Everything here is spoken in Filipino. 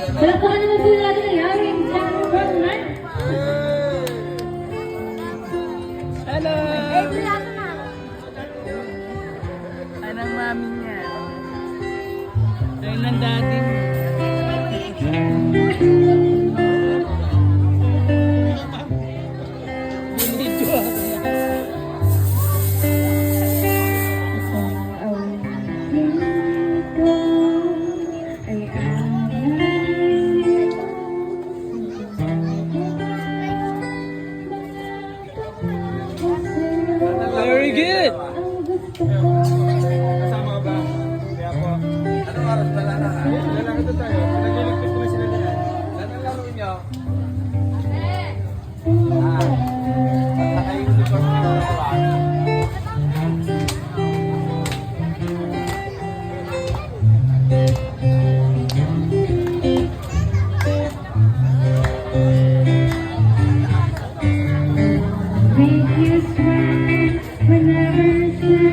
Palakpakan naman po natin ang aming cameraman. Hello! Anong mami niya? Tayo ng daddy mo. Binidyo ako. Very good! Kasama ka ba? Kaya po. Anong oras ba lang? Lalakad na tayo. Nagliligpit ko na sila nila. Lahat ang laro nyo. Basta kayo uniform na yung nakuha. Make you smile whenever you smile.